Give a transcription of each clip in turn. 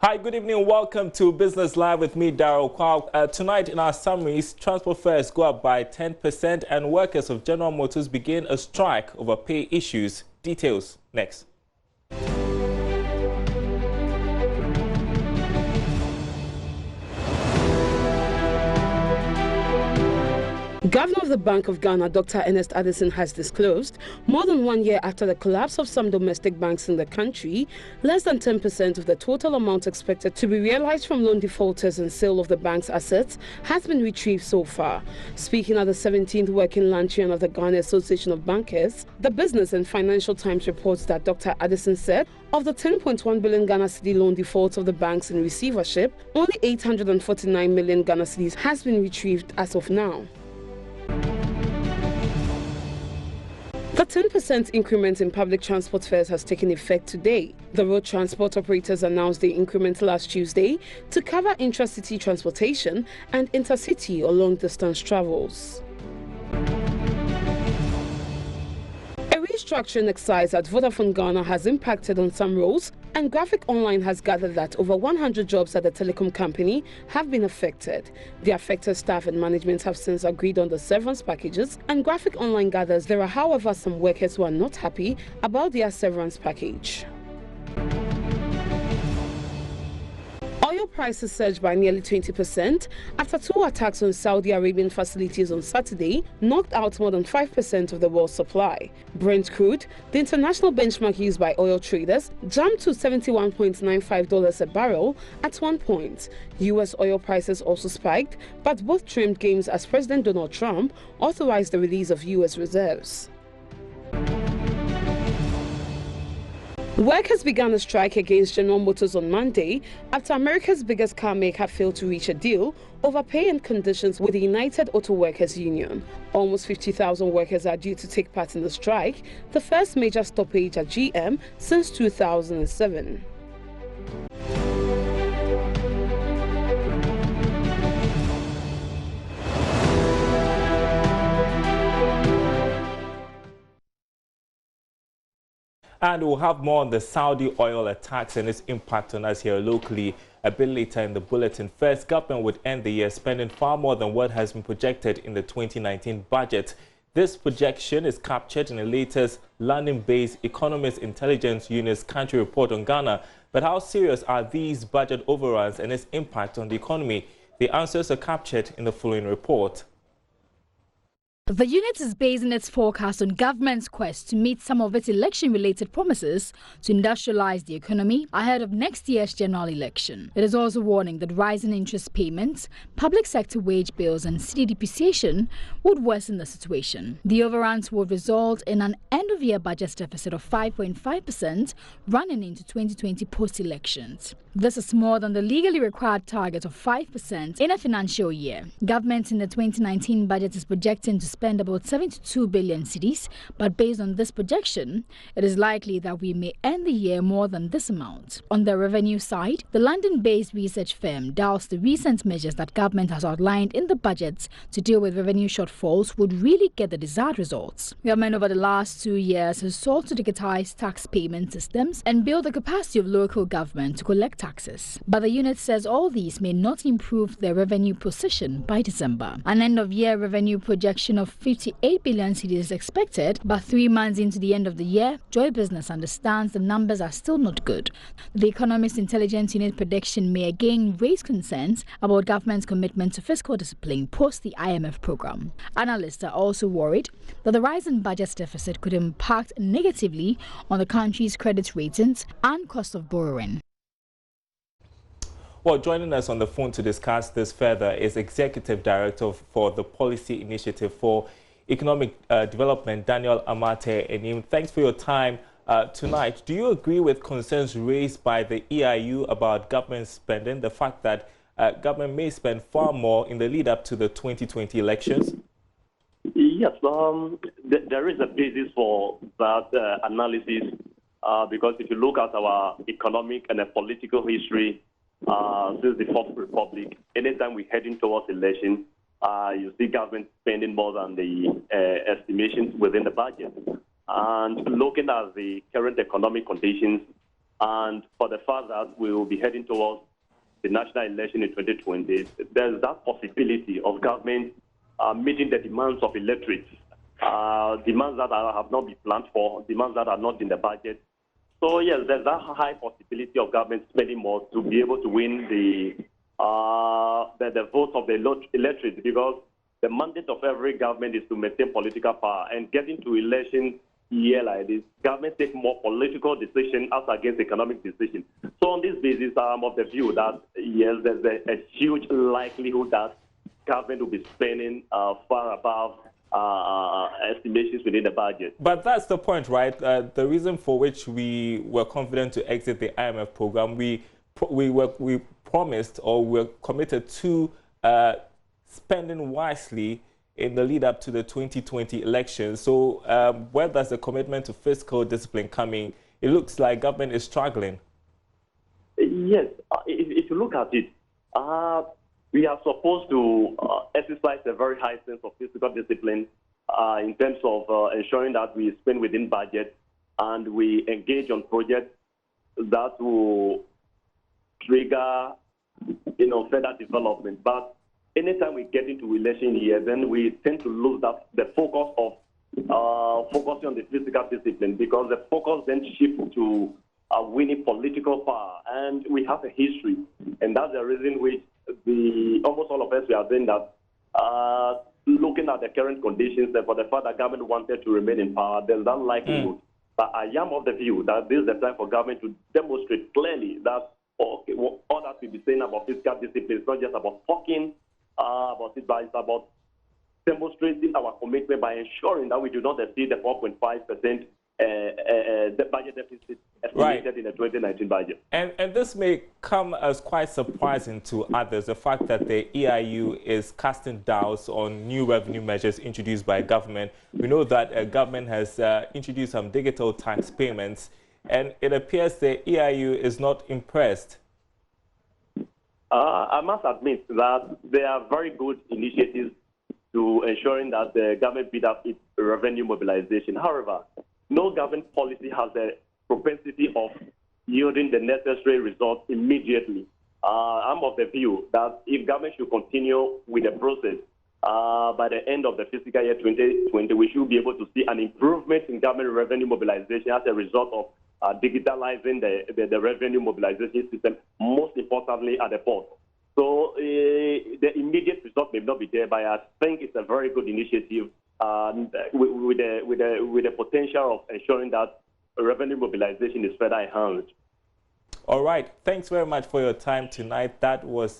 Hi, good evening. Welcome to Business Live with me, Daryl Kwao. Tonight in our summaries, transport fares go up by 10% and workers of General Motors begin a strike over pay issues. Details next. Governor of the Bank of Ghana, Dr. Ernest Addison, has disclosed more than 1 year after the collapse of some domestic banks in the country, less than 10% of the total amount expected to be realized from loan defaulters and sale of the bank's assets has been retrieved so far. Speaking at the 17th working luncheon of the Ghana Association of Bankers, the Business and Financial Times reports that Dr. Addison said of the 10.1 billion Ghana cedi loan defaults of the banks in receivership, only 849 million Ghana cedis has been retrieved as of now. The 10% increment in public transport fares has taken effect today. The road transport operators announced the increment last Tuesday to cover intra-city transportation and intercity or long-distance travels. A restructuring exercise at Vodafone Ghana has impacted on some roles, and Graphic Online has gathered that over 100 jobs at the telecom company have been affected. The affected staff and management have since agreed on the severance packages, and Graphic Online gathers there are, however, some workers who are not happy about their severance package. Oil prices surged by nearly 20% after two attacks on Saudi Arabian facilities on Saturday knocked out more than 5% of the world's supply. Brent crude, the international benchmark used by oil traders, jumped to $71.95 a barrel at one point. U.S. oil prices also spiked, but both trimmed gains as President Donald Trump authorized the release of U.S. reserves. Workers began a strike against General Motors on Monday after America's biggest car maker failed to reach a deal over pay and conditions with the United Auto Workers Union. Almost 50,000 workers are due to take part in the strike, the first major stoppage at GM since 2007. And we'll have more on the Saudi oil attacks and its impact on us here locally a bit later in the bulletin. First, government would end the year spending far more than what has been projected in the 2019 budget. This projection is captured in the latest London-based Economist Intelligence Unit's country report on Ghana. But how serious are these budget overruns and its impact on the economy? The answers are captured in the following report. The unit is basing its forecast on government's quest to meet some of its election-related promises to industrialize the economy ahead of next year's general election. It is also warning that rising interest payments, public sector wage bills and city depreciation would worsen the situation. The overruns would result in an end-of-year budget deficit of 5.5% running into 2020 post-elections. This is more than the legally required target of 5% in a financial year. Government in the 2019 budget is projecting to spend about 72 billion cedis, but based on this projection, it is likely that we may end the year more than this amount. On the revenue side, the London-based research firm doubts the recent measures that government has outlined in the budget to deal with revenue shortfalls would really get the desired results. Government over the last 2 years has sought to digitize tax payment systems and build the capacity of local government to collect taxes. But the unit says all these may not improve their revenue position by December. An end-of-year revenue projection of 58 billion cedis is expected, but 3 months into the end of the year, Joy Business understands the numbers are still not good. The Economist Intelligence Unit prediction may again raise concerns about government's commitment to fiscal discipline post the IMF program. Analysts are also worried that the rise in budget deficit could impact negatively on the country's credit ratings and cost of borrowing. Well, joining us on the phone to discuss this further is Executive Director for the Policy Initiative for Economic Development, Daniel Amate. Thanks for your time tonight. Do you agree with concerns raised by the EIU about government spending, the fact that government may spend far more in the lead up to the 2020 elections? Yes, there is a basis for that analysis because if you look at our economic and political history, since the Fourth Republic, anytime we're heading towards election, you see government spending more than the estimations within the budget. And looking at the current economic conditions, And for the fact that we will be heading towards the national election in 2020, there's that possibility of government meeting the demands of electorate, demands that have not been planned for, demands that are not in the budget. So yes, there's that high possibility of government spending more to be able to win the votes of the electorate, because the mandate of every government is to maintain political power, and getting to election year like this, government take more political decisions as against economic decisions. So on this basis, I'm of the view that yes, there's a huge likelihood that government will be spending far above estimations within the budget. But that's the point, right? The reason for which we were confident to exit the IMF program, we promised, or were committed to spending wisely in the lead up to the 2020 election. So where does the commitment to fiscal discipline come in? It looks like government is struggling. Yes, if you look at it, we are supposed to exercise a very high sense of fiscal discipline in terms of ensuring that we spend within budget and we engage on projects that will trigger, further development. But anytime we get into election year, then we tend to lose the focus of focusing on the physical discipline, because the focus then shifts to winning political power. And we have a history, and that's the reason which almost all of us we are saying that looking at the current conditions, and for the fact that government wanted to remain in power, there's that likelihood. But I am of the view that this is the time for government to demonstrate clearly that all that we be saying about fiscal discipline is not just about talking about it, but it's about demonstrating our commitment by ensuring that we do not exceed the 4.5% the budget deficit estimated in the 2019 budget. And this may come as quite surprising to others, the fact that the EIU is casting doubts on new revenue measures introduced by government. We know that government has introduced some digital tax payments, and it appears the EIU is not impressed. I must admit that there are very good initiatives to ensuring that the government build up its revenue mobilization. However, no government policy has a propensity of yielding the necessary results immediately. I'm of the view that if government should continue with the process, by the end of the fiscal year 2020, we should be able to see an improvement in government revenue mobilization as a result of digitalizing the revenue mobilization system, most importantly at the port. So the immediate result may not be there, but I think it's a very good initiative with the potential of ensuring that revenue mobilization is further enhanced. All right. Thanks very much for your time tonight. That was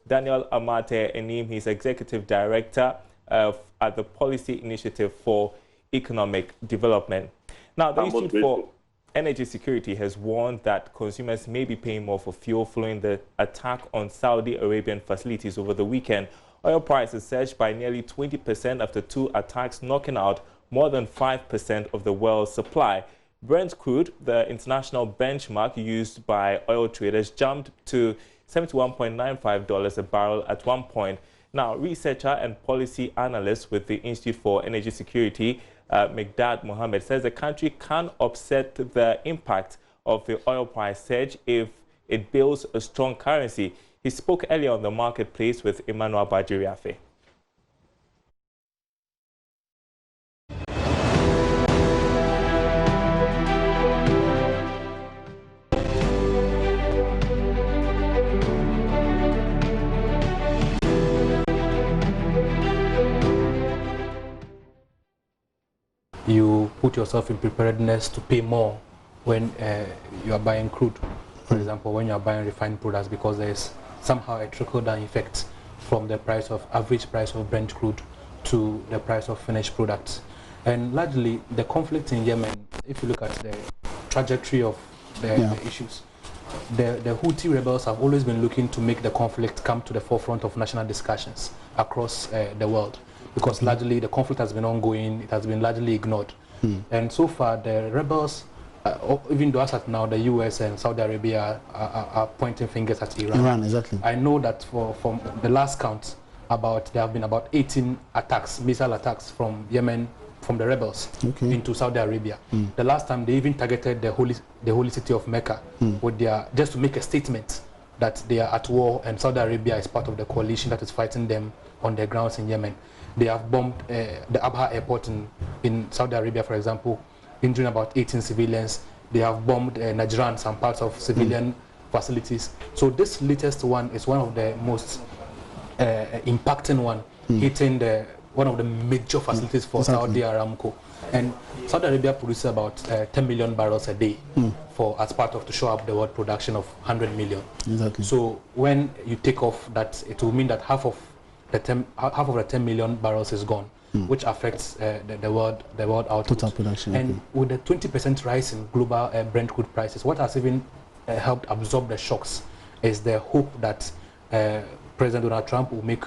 Daniel Amate Enim. He's Executive Director at the Policy Initiative for Economic Development. Now, the Institute for Energy Security has warned that consumers may be paying more for fuel following the attack on Saudi Arabian facilities over the weekend. Oil prices surged by nearly 20% after two attacks, knocking out more than 5% of the world's supply. Brent crude, the international benchmark used by oil traders, jumped to $71.95 a barrel at one point. Now, researcher and policy analyst with the Institute for Energy Security, Migdad Mohammed, says the country can offset the impact of the oil price surge if it builds a strong currency. He spoke earlier on the marketplace with Emmanuel Bajiriafe. You put yourself in preparedness to pay more when you are buying crude, for example, when you are buying refined products, because there is somehow a trickle-down effect from the average price of Brent crude to the price of finished products. And largely, the conflict in Yemen, if you look at the trajectory of the issues, the Houthi rebels have always been looking to make the conflict come to the forefront of national discussions across the world, because largely the conflict has been ongoing, it has been largely ignored. And so far, the rebels, even though as at now the US and Saudi Arabia are pointing fingers at Iran. Iran, exactly. I know that from the last count, there have been about 18 attacks, missile attacks from Yemen from the rebels into Saudi Arabia. The last time they even targeted the holy city of Mecca with their, just to make a statement that they are at war and Saudi Arabia is part of the coalition that is fighting them on their grounds in Yemen. They have bombed the Abha airport in Saudi Arabia, for example, injuring about 18 civilians. They have bombed Najran, some parts of civilian facilities. So this latest one is one of the most impacting one, hitting one of the major facilities for Saudi Aramco. And Saudi Arabia produces about 10 million barrels a day as part of to show up the world production of 100 million. Exactly. So when you take off that, it will mean that half of the 10 million barrels is gone, which affects the world output. Total production. And with the 20% rise in global Brent crude prices, what has even helped absorb the shocks is the hope that President Donald Trump will make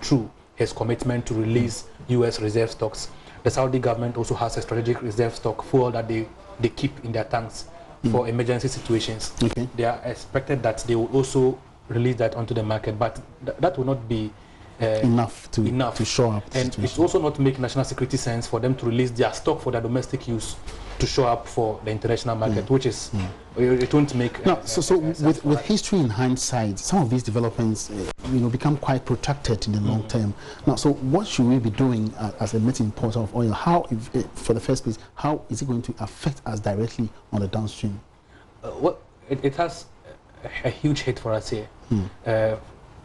true his commitment to release U.S. reserve stocks. The Saudi government also has a strategic reserve stock fuel that they keep in their tanks for emergency situations. They are expected that they will also release that onto the market, but that will not be enough to show up. And it's also not make national security sense for them to release their stock for their domestic use to show up for the international market, which is it won't make. Now, so with history in hindsight, some of these developments, become quite protracted in the long term. Now, so what should we be doing as a net importer of oil? How, for the first place, how is it going to affect us directly on the downstream? Well, it has a huge hit for us here.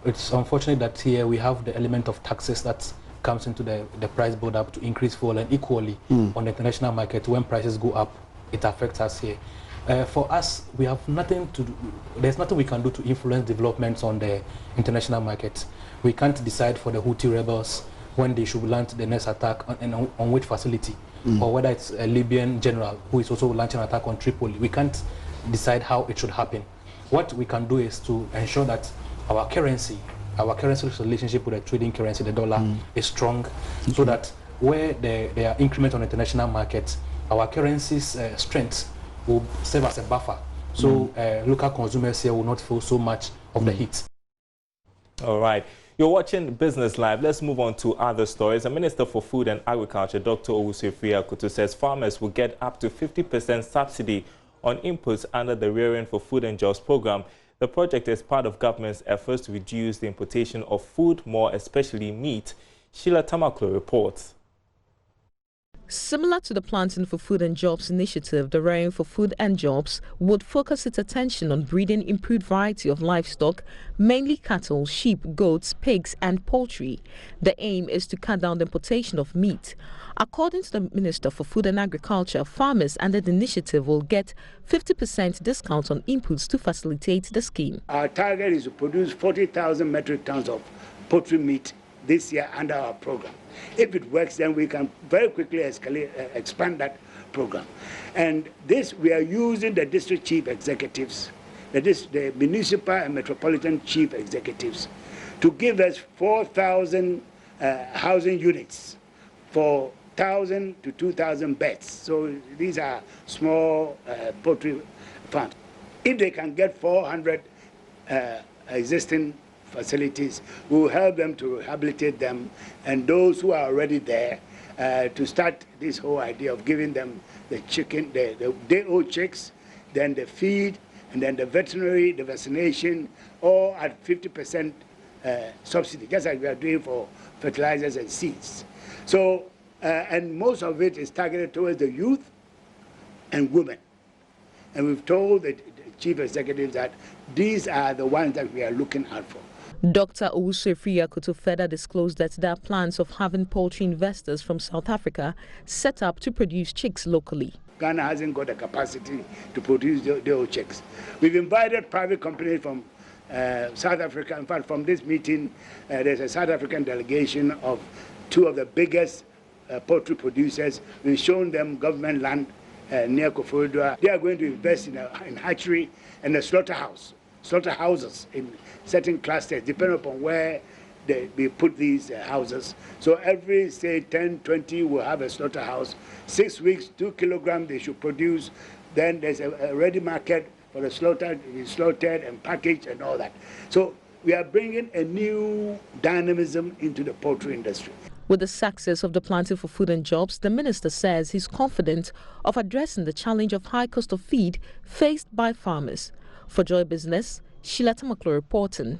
It's unfortunate that here we have the element of taxes that comes into the price build-up to increase fuel, and equally on the international market, when prices go up, it affects us here. For us, we have nothing to do. There's nothing we can do to influence developments on the international market. We can't decide for the Houthi rebels when they should launch the next attack on which facility, or whether it's a Libyan general who is also launching an attack on Tripoli. We can't decide how it should happen. What we can do is to ensure that our currency relationship with the trading currency, the dollar, is strong, so that where there are increments on the international markets, our currency's strength will serve as a buffer. So local consumers here will not feel so much of the heat. All right. You're watching Business Live. Let's move on to other stories. The Minister for Food and Agriculture, Dr. Owusu-Afriyie, says farmers will get up to 50% subsidy on inputs under the Rearing for Food and Jobs program. The project is part of government's efforts to reduce the importation of food, more especially meat. Sheila Tamaklo reports. Similar to the Planting for Food and Jobs initiative, the Rearing for Food and Jobs would focus its attention on breeding improved variety of livestock, mainly cattle, sheep, goats, pigs and poultry. The aim is to cut down the importation of meat. According to the Minister for Food and Agriculture, farmers under the initiative will get 50% discount on inputs to facilitate the scheme. Our target is to produce 40,000 metric tons of poultry meat this year under our program. If it works, then we can very quickly expand that program. And this, we are using the district chief executives, the municipal and metropolitan chief executives, to give us 4,000 housing units for 1,000 to 2,000 beds. So these are small poultry farms. If they can get 400 existing facilities, we will help them to rehabilitate them, and those who are already there to start this whole idea of giving them the chicken, the day-old chicks, then the feed, and then the veterinary, the vaccination, all at 50% subsidy, just like we are doing for fertilizers and seeds. So, and most of it is targeted towards the youth and women. And we've told the chief executives that these are the ones that we are looking out for. Dr. Owusu-Afriyie further disclosed that there are plans of having poultry investors from South Africa set up to produce chicks locally. Ghana hasn't got the capacity to produce their own chicks. We've invited private companies from South Africa. In fact, from this meeting, there's a South African delegation of two of the biggest poultry producers. We've shown them government land near Koforidua. They are going to invest in hatchery and a slaughterhouses in certain clusters, depending upon where they put these houses. So every, say, 10, 20 will have a slaughterhouse. 6 weeks, 2 kilograms they should produce. Then there's a ready market for the slaughtered and packaged and all that. So we are bringing a new dynamism into the poultry industry. With the success of the Planting for Food and Jobs, the minister says he's confident of addressing the challenge of high cost of feed faced by farmers. For Joy Business, Sheila Tamaklo reporting.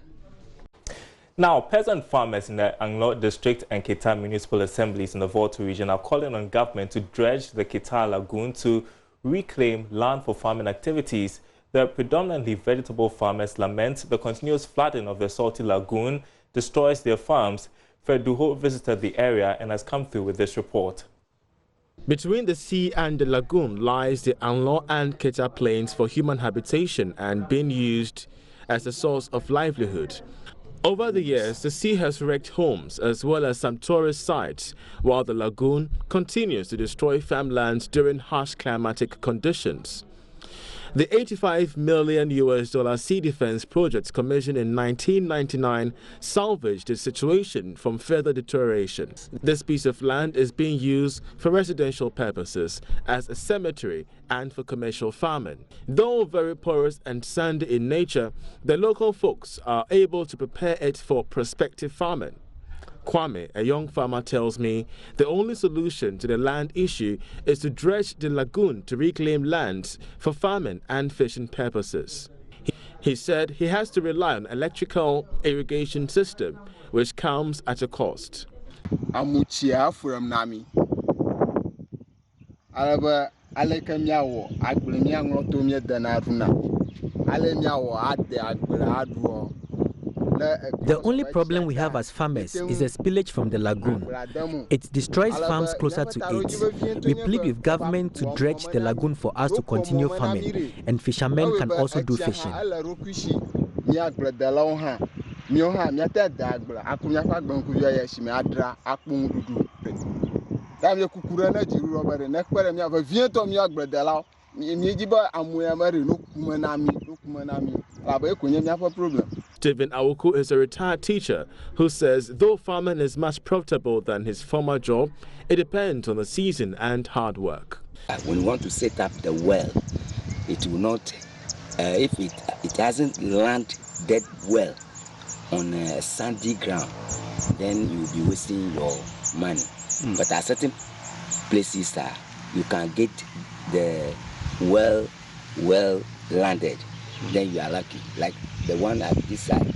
Now, peasant farmers in the Anglo District and Kita Municipal Assemblies in the Volta region are calling on government to dredge the Kita Lagoon to reclaim land for farming activities. The predominantly vegetable farmers lament the continuous flooding of the salty lagoon destroys their farms. Fred Duho visited the area and has come through with this report. Between the sea and the lagoon lies the Anglo and Kita plains for human habitation and being used as a source of livelihood. Over the years, the sea has wrecked homes as well as some tourist sites, while the lagoon continues to destroy farmlands during harsh climatic conditions. The $85 million sea defense project commissioned in 1999 salvaged the situation from further deterioration. This piece of land is being used for residential purposes, as a cemetery and for commercial farming. Though very porous and sandy in nature, the local folks are able to prepare it for prospective farming. Kwame, a young farmer, tells me the only solution to the land issue is to dredge the lagoon to reclaim lands for farming and fishing purposes. He said he has to rely on electrical irrigation system, which comes at a cost. Amuchia from Nami. Alaba alekamiawo agbelemiango tomie denaruna. Alemiawo ade agbeladu. The only problem we have as farmers is the spillage from the lagoon. It destroys farms closer to it. We plead with government to dredge the lagoon for us to continue farming, and fishermen can also do fishing. Stephen Awuku is a retired teacher who says though farming is much profitable than his former job, it depends on the season and hard work. When you want to set up the well, it will not, if it hasn't landed that well on a sandy ground, then you'll be wasting your money. But at certain places, you can get the well landed, then you are lucky. Like the one at this side,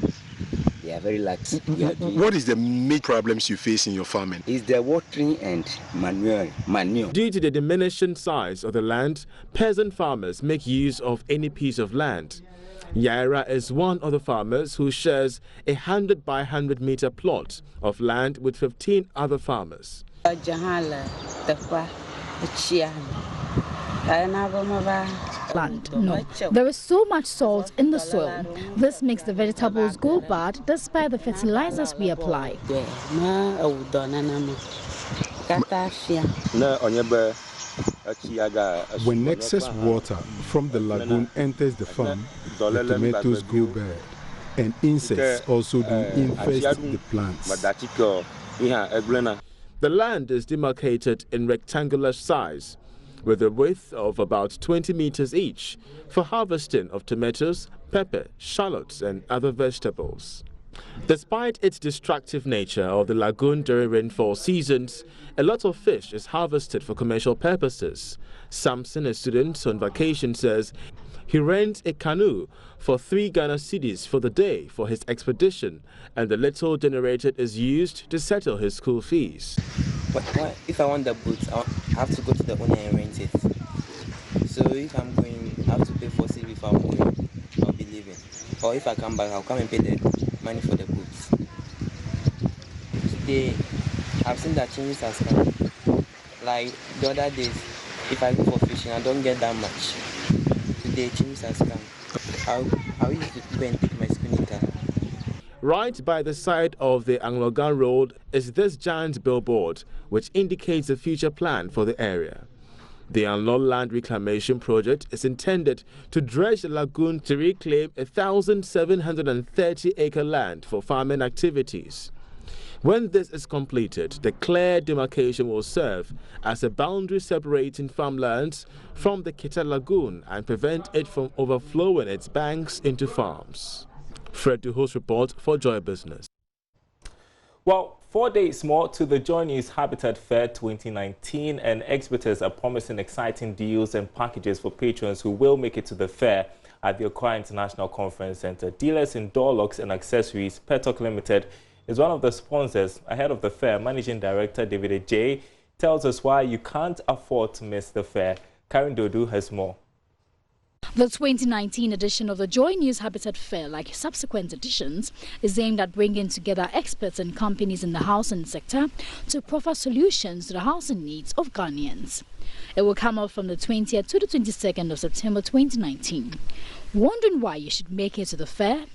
they are very lucky. What is the main problems you face in your farming? It's the watering and manure. Due to the diminishing size of the land, peasant farmers make use of any piece of land. Yaira is one of the farmers who shares a 100 by 100 meter plot of land with 15 other farmers. Land. No, there is so much salt in the soil. This makes the vegetables go bad despite the fertilizers we apply. When excess water from the lagoon enters the farm, the tomatoes go bad, and insects also do infest the plants. The land is demarcated in rectangular size, with a width of about 20 meters each, for harvesting of tomatoes, pepper, shallots, and other vegetables. Despite its destructive nature of the lagoon during rainfall seasons, a lot of fish is harvested for commercial purposes. Samson, a student on vacation, says he rents a canoe for 3 Ghana cedis for the day for his expedition, and the little generated is used to settle his school fees. But if I want the boat, I have to go to the owner and rent it. So if I'm going, I have to pay for cedis if I'm going, I'll be leaving. Or if I come back, I'll come and pay the money for the boats. Today, I've seen that changes has come. Like the other days, if I go for fishing, I don't get that much. Today, changes has come. I'll use to go and take my spinning car. Right by the side of the Anglogan Road is this giant billboard, which indicates the future plan for the area. The Anglo Land Reclamation Project is intended to dredge the lagoon to reclaim 1,730-acre land for farming activities. When this is completed, the clear demarcation will serve as a boundary separating farmlands from the Kita Lagoon and prevent it from overflowing its banks into farms. Fred Duho's report for Joy Business. Well, 4 days more to the JoyNews Habitat Fair 2019, and exhibitors are promising exciting deals and packages for patrons who will make it to the fair at the Accra International Conference Center. Dealers in door locks and accessories, Petok Limited, is one of the sponsors. Ahead of the fair, Managing Director David J tells us why you can't afford to miss the fair. Karen Dodu has more. The 2019 edition of the JoyNews Habitat Fair, like subsequent editions, is aimed at bringing together experts and companies in the housing sector to proffer solutions to the housing needs of Ghanaians. It will come up from the 20th to the 22nd of September 2019. Wondering why you should make it to the fair?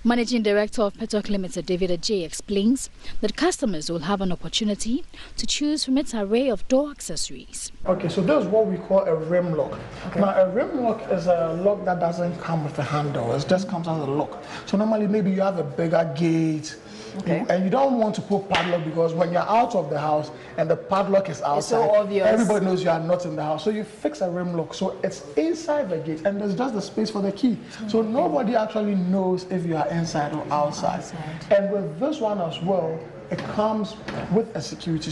Managing Director of Petok Limited, David J, explains that customers will have an opportunity to choose from its array of door accessories. Okay, so this is what we call a rim lock. Okay. Now, a rim lock is a lock that doesn't come with a handle. It just comes as a lock. So normally maybe you have a bigger gate, okay, and you don't want to put padlock because when you're out of the house and the padlock is outside, it's so obvious. Everybody knows you are not in the house. So you fix a rim lock. So it's inside the gate and there's just the space for the key. So nobody actually knows if you are inside or outside. And with this one as well, it comes with a security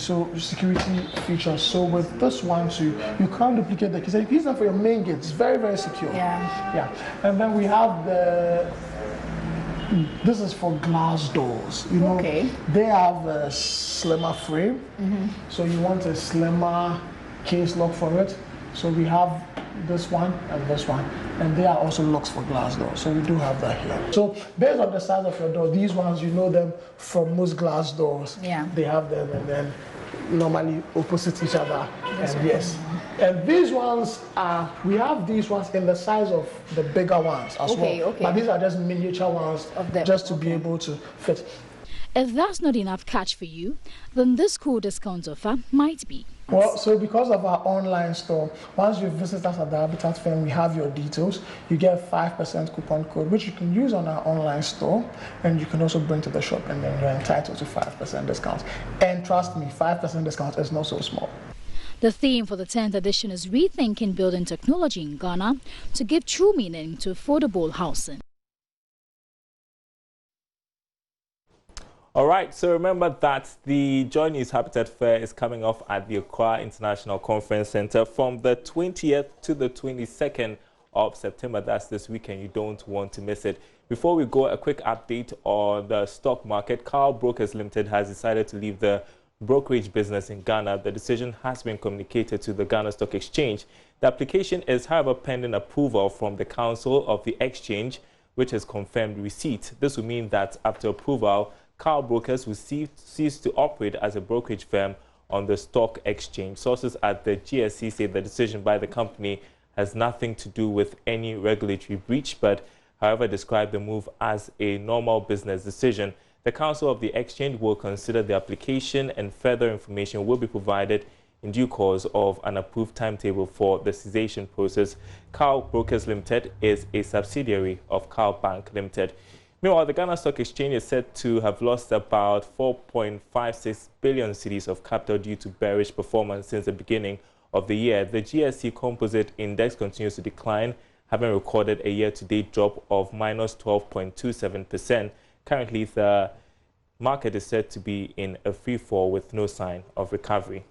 feature. So with this one too, you can't duplicate the keys. You use them for your main gate. It's very, very secure. Yeah. And then we have this is for glass doors. You know, they have a slimmer frame. So you want a slimmer case lock for it. So we have this one, and they are also locks for glass doors. So we do have that here. So based on the size of your door, these ones, you know them from most glass doors. Yeah. They have them, and then normally opposite each other. And yes. And these ones we have these ones in the size of the bigger ones as well. But these are just miniature ones just to be able to fit. If that's not enough catch for you, then this cool discount offer might be. Well, so because of our online store, once you visit us at the Habitat Fair, we have your details. You get 5% coupon code, which you can use on our online store, and you can also bring to the shop, and then you're entitled to 5% discount. And trust me, 5% discount is not so small. The theme for the 10th edition is rethinking building technology in Ghana to give true meaning to affordable housing. All right, so remember that the JoyNews Habitat Fair is coming off at the Accra International Conference Center from the 20th to the 22nd of September. That's this weekend. You don't want to miss it. Before we go, a quick update on the stock market. Carl Brokers Limited has decided to leave the brokerage business in Ghana. The decision has been communicated to the Ghana Stock Exchange. The application is, however, pending approval from the Council of the Exchange, which has confirmed receipt. This will mean that after approval, Carl Brokers will cease to operate as a brokerage firm on the stock exchange. Sources at the GSC say the decision by the company has nothing to do with any regulatory breach, but however describe the move as a normal business decision. The Council of the Exchange will consider the application, and further information will be provided in due course of an approved timetable for the cessation process. Carl Brokers Limited is a subsidiary of Carl Bank Limited. Meanwhile, the Ghana Stock Exchange is said to have lost about 4.56 billion cedis of capital due to bearish performance since the beginning of the year. The GSC Composite Index continues to decline, having recorded a year-to-date drop of minus 12.27%. Currently, the market is said to be in a free fall with no sign of recovery.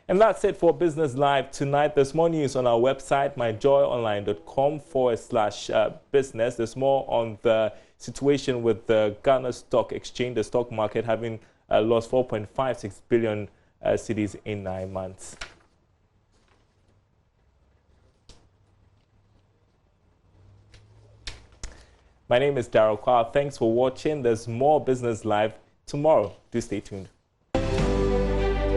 And that's it for Business Live tonight. There's more news on our website, myjoyonline.com/business. There's more on the situation with the Ghana Stock Exchange, the stock market having lost 4.56 billion cedis in 9 months. My name is Darryl Kwa. Thanks for watching. There's more Business Live tomorrow. Do stay tuned.